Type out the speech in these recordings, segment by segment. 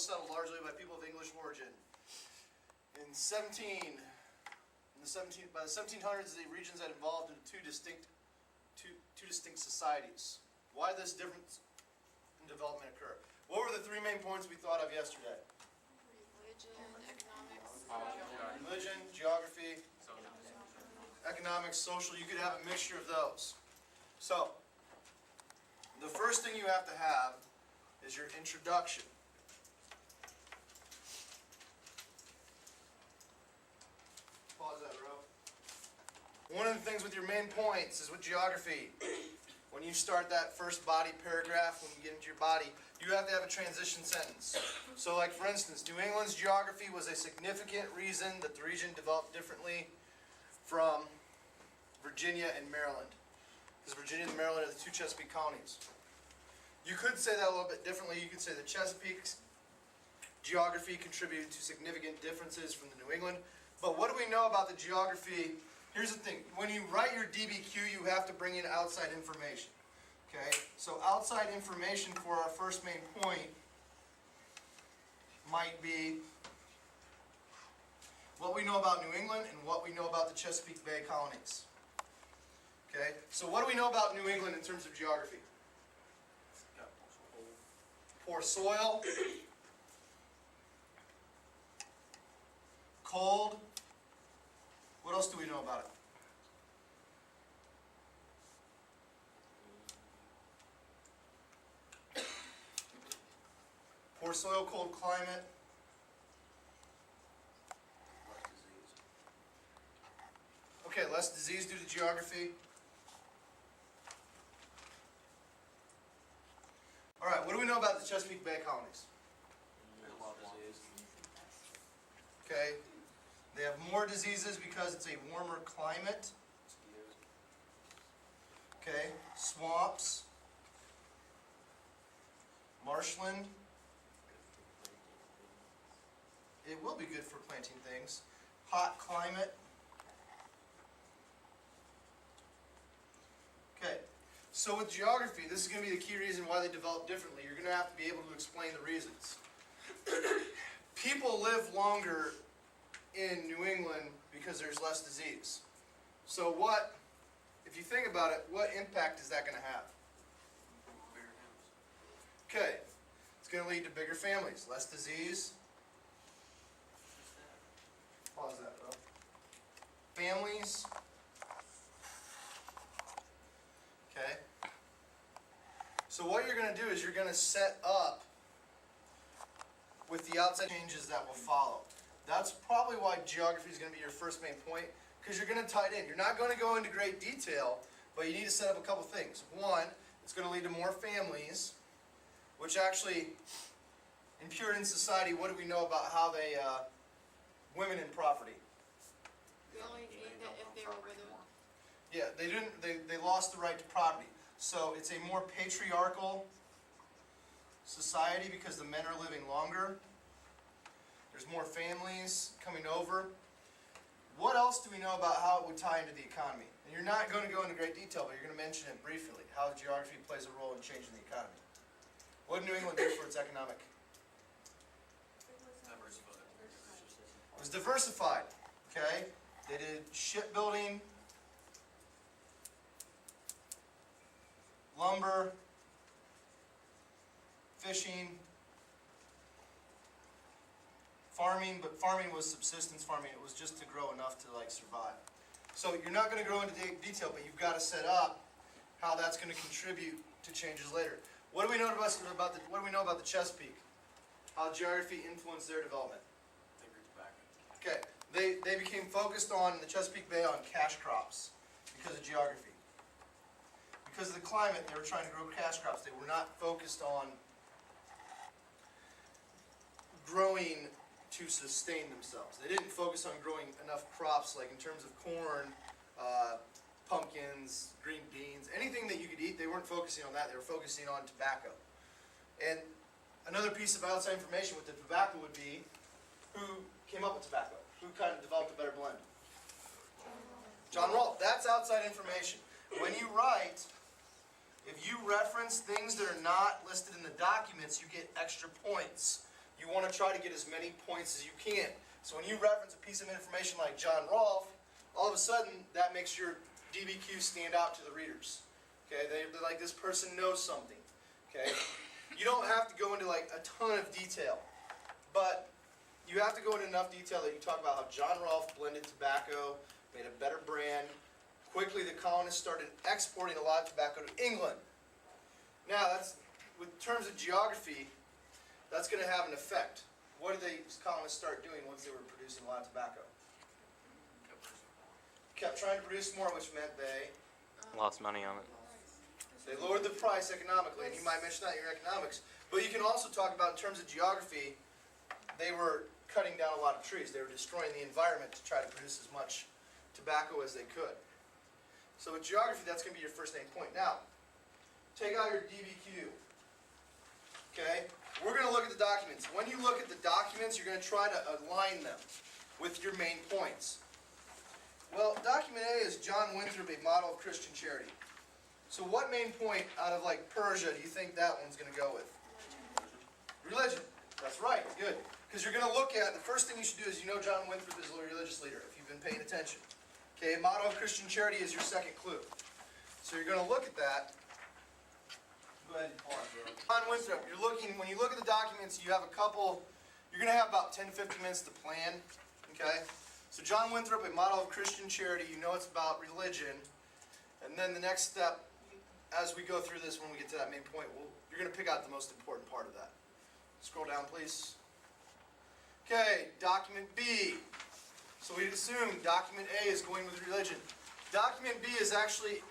settled largely by people of English origin. By the 1700s, the regions had evolved into two distinct societies. Why did this difference in development occur? What were the three main points we thought of yesterday? Religion, geography, economics, social. You could have a mixture of those. So, the first thing you have to have is your introduction. Pause that, bro. One of the things with your main points is with geography. When you start that first body paragraph, when you get into your body, you have to have a transition sentence. So like for instance, New England's geography was a significant reason that the region developed differently from Virginia and Maryland. Because Virginia and Maryland are the two Chesapeake colonies. You could say that a little bit differently. You could say the Chesapeake's geography contributed to significant differences from the New England. But what do we know about the geography? Here's the thing. When you write your DBQ, you have to bring in outside information. Okay? So outside information for our first main point might be what we know about New England and what we know about the Chesapeake Bay colonies. Okay? So what do we know about New England in terms of geography? Poor soil. Cold. What else do we know about it? Poor soil, cold climate. Okay, less disease due to geography. All right, what do we know about the Chesapeake Bay colonies? Okay. They have more diseases because it's a warmer climate. Okay, swamps, marshland. It will be good for planting things. Hot climate. Okay, so with geography, this is going to be the key reason why they develop differently. You're going to have to be able to explain the reasons. People live longer in New England because there's less disease. So what, if you think about it, what impact is that going to have? Okay, it's going to lead to bigger families, less disease. Pause that, bro. Families. Okay. So what you're going to do is you're going to set up with the outside changes that will follow. That's probably why geography is going to be your first main point, because you're going to tie it in. You're not going to go into great detail, but you need to set up a couple things. One, it's going to lead to more families, which actually, in Puritan society, what do we know about how they, women in property? We only need that if they were widowed. Yeah, they didn't. They lost the right to property. So it's a more patriarchal society because the men are living longer. There's more families coming over. What else do we know about how it would tie into the economy? And you're not going to go into great detail, but you're going to mention it briefly, how geography plays a role in changing the economy. What did New England do for its economic? It was diversified. Okay? They did shipbuilding, lumber, fishing, farming, but farming was subsistence farming. It was just to grow enough to survive. So you're not going to go into detail, but you've got to set up how that's going to contribute to changes later. What do we know about the Chesapeake? How geography influenced their development? Okay, they became focused on the Chesapeake Bay on cash crops because of geography. Because of the climate, they were trying to grow cash crops. They were not focused on growing to sustain themselves. They didn't focus on growing enough crops, like in terms of corn, pumpkins, green beans, anything that you could eat. They weren't focusing on that. They were focusing on tobacco. And another piece of outside information with the tobacco would be who came up with tobacco? Who kind of developed a better blend? John Rolfe. That's outside information. When you write, if you reference things that are not listed in the documents, you get extra points you want to try to get as many points as you can. So when you reference a piece of information like John Rolfe, all of a sudden that makes your DBQ stand out to the readers. Okay, they're like, this person knows something. Okay, you don't have to go into like a ton of detail, but you have to go into enough detail that you talk about how John Rolfe blended tobacco, made a better brand. Quickly, the colonists started exporting a lot of tobacco to England. Now, that's, with terms of geography, that's going to have an effect. What did the colonists start doing once they were producing a lot of tobacco? Kept trying to produce more, which meant they Lost money on it. lowered the price economically, and you might mention that in your economics. But you can also talk about, in terms of geography, they were cutting down a lot of trees. They were destroying the environment to try to produce as much tobacco as they could. So with geography, that's going to be your first main point. Now, take out your DBQ. Okay? We're going to look at the documents. When you look at the documents, you're going to try to align them with your main points. Well, document A is John Winthrop, a model of Christian charity. So what main point out of like Persia do you think that one's going to go with? Religion. That's right. Good. Because you're going to look at, the first thing you should do is, you know John Winthrop is a religious leader, if you've been paying attention. Okay, model of Christian charity is your second clue. So you're going to look at that. Go ahead and pause, bro. John Winthrop, when you look at the documents, you have a couple, you're going to have about 10 to 15 minutes to plan. Okay? So John Winthrop, a model of Christian charity, you know it's about religion. And then the next step, as we go through this, when we get to that main point, you're going to pick out the most important part of that. Scroll down, please. Okay, document B. So we assume document A is going with religion. Document B is actually,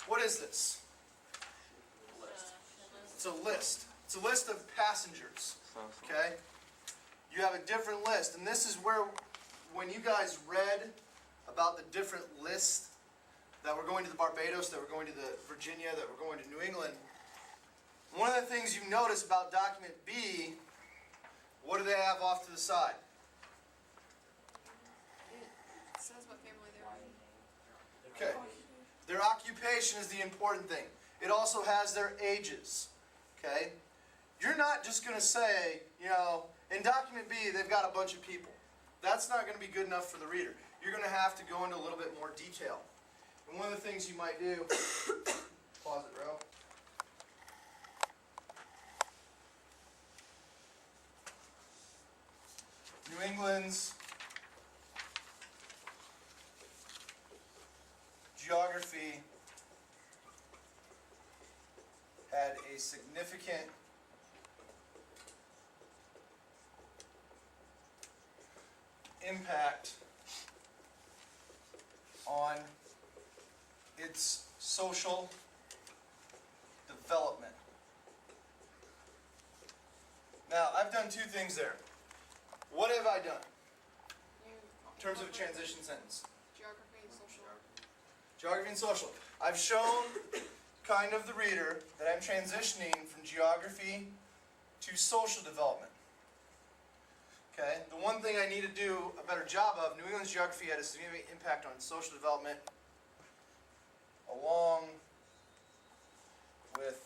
what is this? It's a list. It's a list of passengers. Okay? You have a different list. And this is where, when you guys read about the different lists that were going to the Barbados, that were going to the Virginia, that were going to New England, one of the things you notice about document B, what do they have off to the side? It says what family they're in. Okay. Their occupation is the important thing. It also has their ages. Okay? You're not just going to say, in document B, they've got a bunch of people. That's not going to be good enough for the reader. You're going to have to go into a little bit more detail. And one of the things you might do, pause it, bro. New England's geography had a significant impact on its social development. Now, I've done two things there. What have I done in terms of a transition sentence? Geography and social. Geography and social. I've shown kind of the reader that I'm transitioning from geography to social development. Okay? The one thing I need to do a better job of, New England's geography had a significant impact on social development along with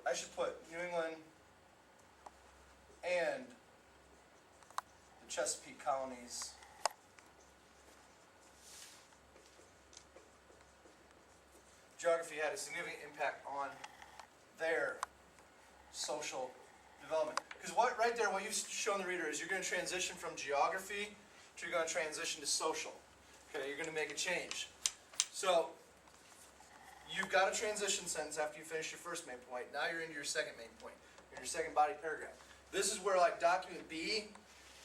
I should put New England and the Chesapeake colonies geography had a significant impact on their social development. Because right there, what you've shown the reader is you're going to transition from geography to you're going to transition to social. Okay, you're going to make a change. So, you've got a transition sentence after you finish your first main point. Now you're into your second main point. You're in your second body paragraph. This is where, like document B,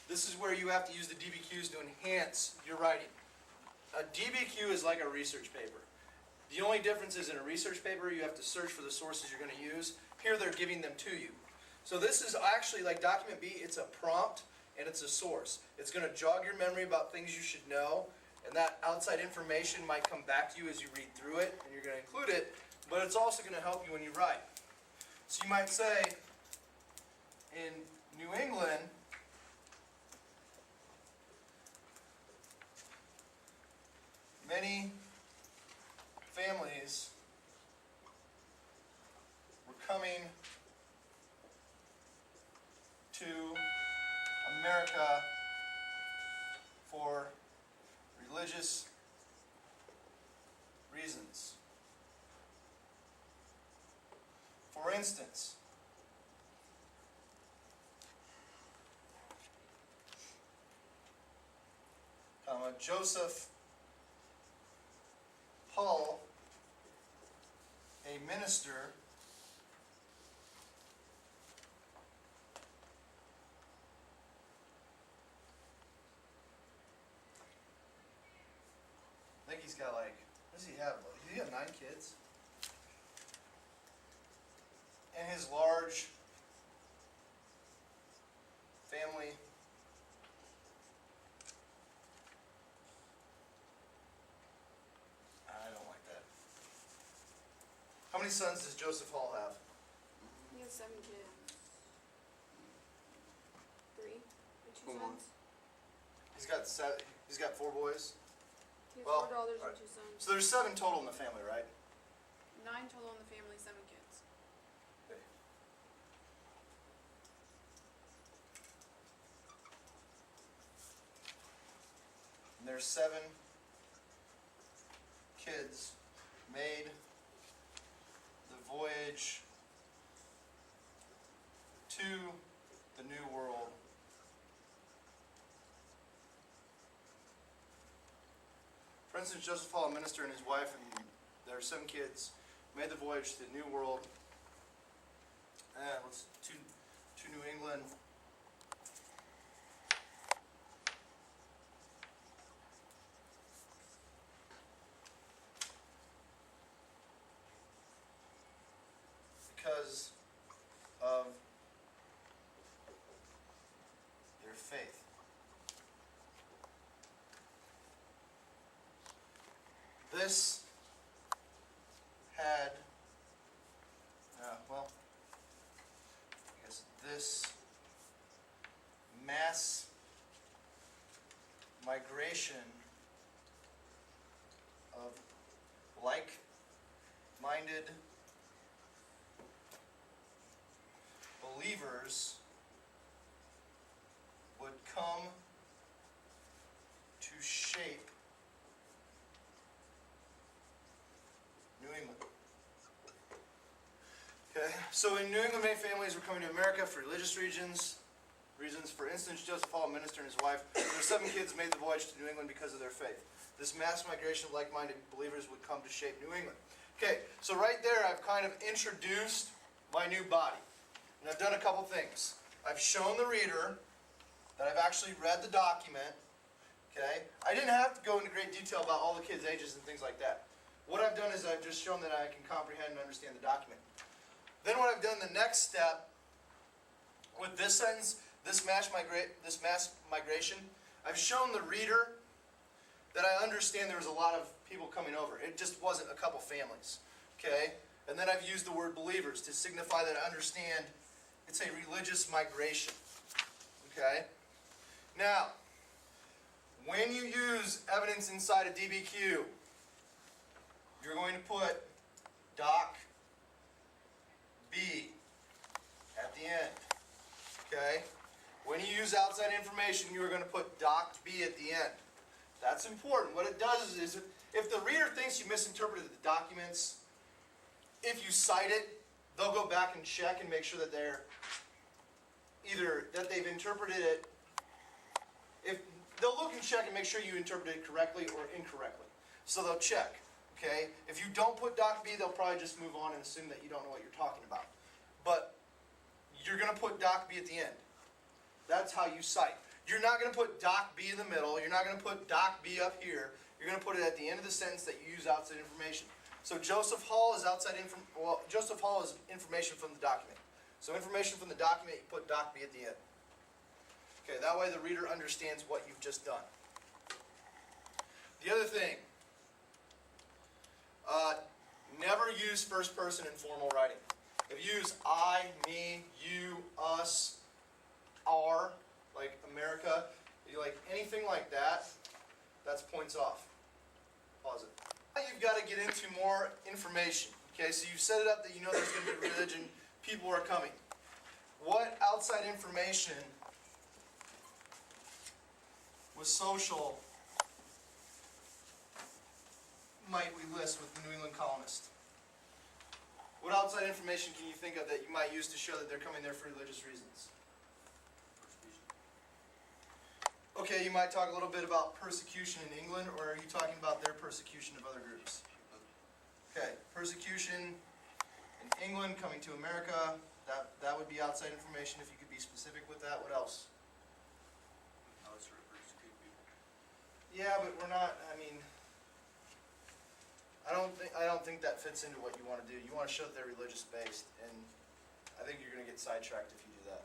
this is where you have to use the DBQs to enhance your writing. A DBQ is like a research paper. The only difference is in a research paper, you have to search for the sources you're going to use. Here, they're giving them to you. So this is actually, like document B, it's a prompt and it's a source. It's going to jog your memory about things you should know, and that outside information might come back to you as you read through it, and you're going to include it, but it's also going to help you when you write. So you might say, in New England, many America for religious reasons. For instance, Joseph Hull, a minister I think he's got like, what does he have? Does he have 9 kids? And his large family I don't like that. How many sons does Joseph Hall have? He has 7 kids. 3 and 2 One more. sons. He's got 4 boys. He has Well, 4 daughters alright. and 2 sons. So there's 7 total in the family, right? 9 total in the family, 7 kids. Okay. And there's 7 kids made the voyage to the New World. For instance, Joseph Hall, a minister, and his wife and their 7 kids made the voyage to the New World. To New England. Because of their faith. This had, I guess this mass migration of like-minded believers would come to shape New England. Okay, so in New England, many families were coming to America for religious reasons. For instance, Joseph Hall, a minister, and his wife, their 7 kids made the voyage to New England because of their faith. This mass migration of like-minded believers would come to shape New England. Okay, so right there I've kind of introduced my new body. And I've done a couple things. I've shown the reader that I've actually read the document. Okay, I didn't have to go into great detail about all the kids' ages and things like that. What I've done is I've just shown that I can comprehend and understand the document. Then what I've done, the next step, with this sentence, this mass migration, I've shown the reader that I understand there was a lot of people coming over. It just wasn't a couple families. Okay? And then I've used the word believers to signify that I understand it's a religious migration. Okay? Now, when you use evidence inside a DBQ, you're going to put Doc B at the end. Okay? When you use outside information, you are going to put Doc B at the end. That's important. What it does is if the reader thinks you misinterpreted the documents, if you cite it, they'll go back and check and make sure that they're either that they've interpreted it. If they'll look and check and make sure you interpreted it correctly or incorrectly. So they'll check. Okay? If you don't put Doc B, they'll probably just move on and assume that you don't know what you're talking about. But you're going to put Doc B at the end. That's how you cite. You're not going to put Doc B in the middle. You're not going to put Doc B up here. You're going to put it at the end of the sentence that you use outside information. So Joseph Hall is Joseph Hall is information from the document. So information from the document, you put Doc B at the end. Okay, that way the reader understands what you've just done. The other thing, never use first person in formal writing. If you use I, me, you, us, our, like America, like anything like that, that's points off. Pause it. Now you've got to get into more information. Okay, so you've set it up that you know there's going to be religion, people are coming. What outside information With social, might we list with the New England Colonist? What outside information can you think of that you might use to show that they're coming there for religious reasons? Okay, you might talk a little bit about persecution in England, or are you talking about their persecution of other groups? Okay, persecution in England coming to America, that would be outside information if you could be specific with that. What else? How it's sort of persecute people. Yeah, but we're not, I mean, I don't think that fits into what you want to do. You want to show that they're religious based, and I think you're going to get sidetracked if you do that.